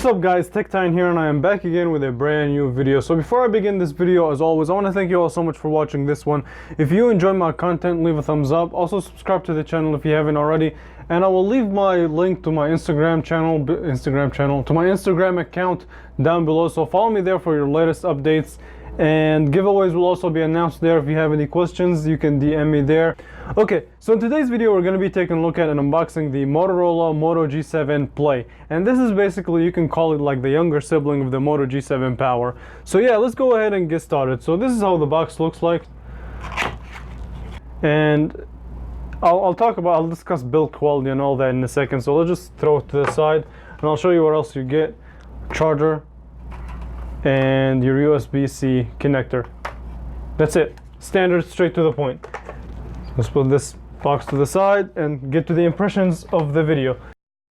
up guys, TechTine here, and I am back again with a brand new video. So before I begin this video, as always, I want to thank you all so much for watching this one. If you enjoy my content, leave a thumbs up. Also subscribe to the channel if you haven't already, and I will leave my link to my Instagram account down below, so follow me there for your latest updates. And giveaways will also be announced there. If you have any questions, you can DM me there. Okay, so in today's video we're going to be taking a look at and unboxing the Motorola Moto G7 Play. And this is basically, you can call it like the younger sibling of the Moto G7 Power. So yeah, let's go ahead and get started. So this is how the box looks like. And I'll discuss build quality and all that in a second. So let's just throw it to the side and I'll show you what else you get. Charger and your USB-C connector. That's it. Standard, straight to the point. Let's put this box to the side and get to the impressions of the video.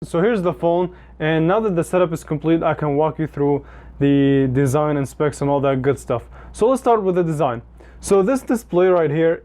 So here's the phone, and now that the setup is complete, I can walk you through the design and specs and all that good stuff. So let's start with the design. So this display right here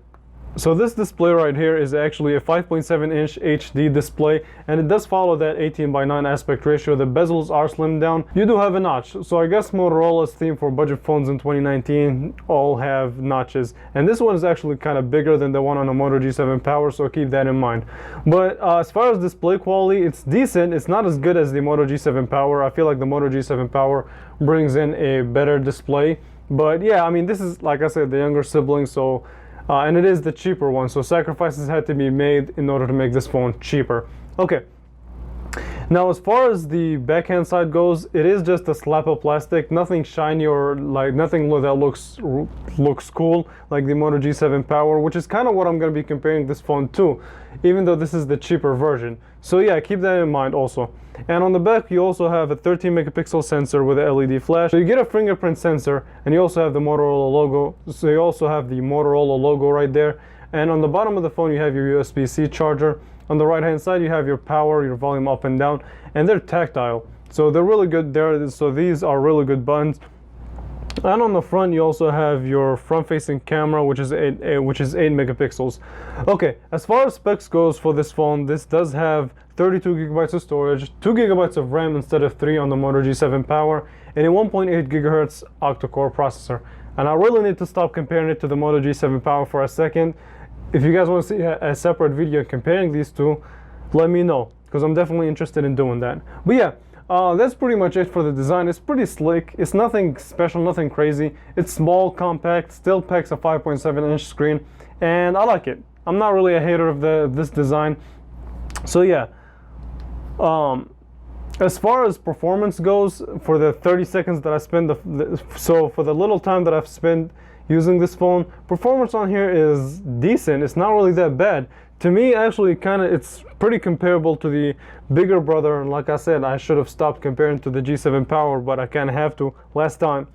is actually a 5.7-inch HD display, and it does follow that 18:9 aspect ratio. The bezels are slimmed down. You do have a notch, so I guess Motorola's theme for budget phones in 2019 all have notches, and this one is actually kind of bigger than the one on the Moto G7 Power, so keep that in mind. But as far as display quality, it's decent. It's not as good as the Moto G7 Power. I feel like the Moto G7 Power brings in a better display, but yeah, I mean, this is, like I said, the younger sibling, so and it is the cheaper one, so sacrifices had to be made in order to make this phone cheaper. Okay, now as far as the backhand side goes, it is just a slab of plastic, nothing shiny or like nothing that looks cool like the Moto G7 Power, which is kind of what I'm going to be comparing this phone to, even though this is the cheaper version. So yeah, keep that in mind also. And on the back, you also have a 13 megapixel sensor with a LED flash. So you get a fingerprint sensor, and you also have the Motorola logo. So you also have the Motorola logo right there. And on the bottom of the phone, you have your USB-C charger. On the right-hand side, you have your power, your volume up and down, and they're tactile. So they're really good there. So these are really good buttons. And on the front, you also have your front-facing camera, which is 8 megapixels. Okay, as far as specs goes for this phone, this does have 32 gigabytes of storage, 2 gigabytes of RAM instead of 3 on the Moto G7 Power, and a 1.8 gigahertz octa-core processor. And I really need to stop comparing it to the Moto G7 Power for a second. If you guys want to see a separate video comparing these two, let me know, because I'm definitely interested in doing that. But yeah, that's pretty much it for the design. It's pretty slick. It's nothing special, nothing crazy. It's small, compact, still packs a 5.7-inch screen, and I like it. I'm not really a hater of this design. So yeah, as far as performance goes, for the 30 seconds that I spent, so for the little time that I've spent using this phone, performance on here is decent. It's not really that bad. To me, actually, it's pretty comparable to the bigger brother, and like I said, I should have stopped comparing to the G7 Power, but I kind of have to last time,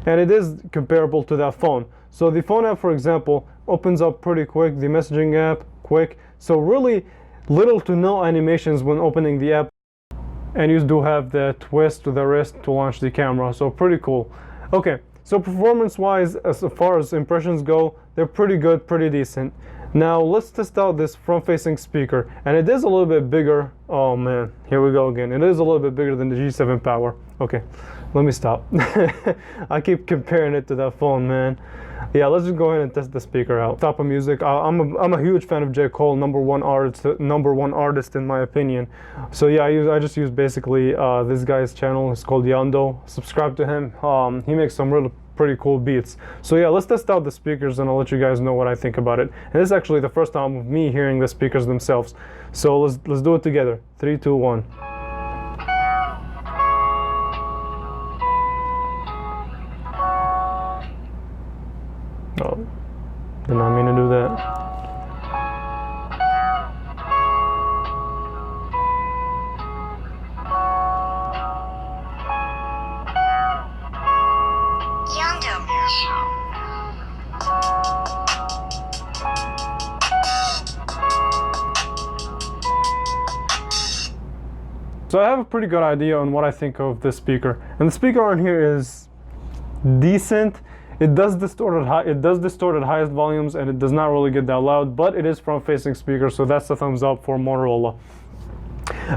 and it is comparable to that phone. So the phone app, for example, opens up pretty quick, the messaging app quick, so really little to no animations when opening the app, and you do have the twist to the wrist to launch the camera, so pretty cool. Okay, so performance-wise, as far as impressions go, they're pretty good, pretty decent. Now let's test out this front-facing speaker, and it is a little bit bigger. Oh man, here we go again. It is a little bit bigger than the G7 Power. Okay, let me stop. I keep comparing it to that phone, man. Yeah, let's just go ahead and test the speaker out. Top of music. I'm a huge fan of J. Cole, number one artist in my opinion. So yeah, I just use basically this guy's channel. It's called Yondo. Subscribe to him. He makes some really pretty cool beats. So yeah, let's test out the speakers and I'll let you guys know what I think about it. And this is actually the first time of me hearing the speakers themselves. So let's do it together. 3, 2, 1. Oh, did not mean to do that. So I have a pretty good idea on what I think of this speaker, and the speaker on here is decent. It does distort at highest volumes, and it does not really get that loud, but it is front-facing speaker, so that's the thumbs up for Motorola.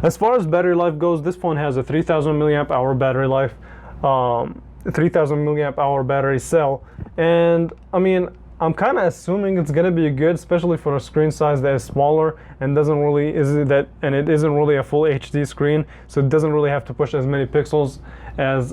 As far as battery life goes, this phone has a 3000 milliamp hour battery life, 3000 milliamp hour battery cell, and I mean, I'm kind of assuming it's gonna be good, especially for a screen size that is smaller and it isn't really a full HD screen, so it doesn't really have to push as many pixels as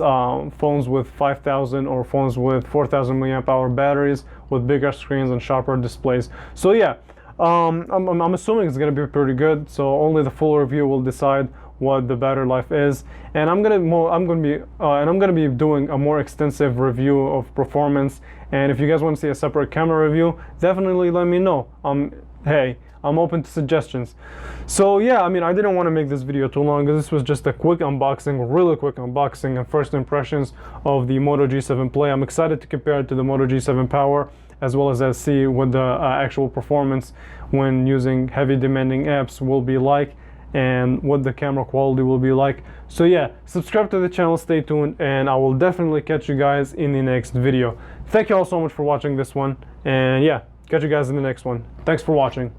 phones with 5000 or phones with 4000 milliamp hour batteries with bigger screens and sharper displays. So yeah, I'm assuming it's gonna be pretty good. So only the full review will decide what the battery life is, and I'm gonna be doing a more extensive review of performance. And if you guys want to see a separate camera review, definitely let me know. Hey, I'm open to suggestions. So yeah, I mean, I didn't want to make this video too long, because this was just a quick unboxing, really quick unboxing and first impressions of the Moto G7 Play. I'm excited to compare it to the Moto G7 Power, as well as see what the actual performance when using heavy demanding apps will be like, and what the camera quality will be like. So yeah, subscribe to the channel, stay tuned, and I will definitely catch you guys in the next video. Thank you all so much for watching this one, and yeah, catch you guys in the next one. Thanks for watching.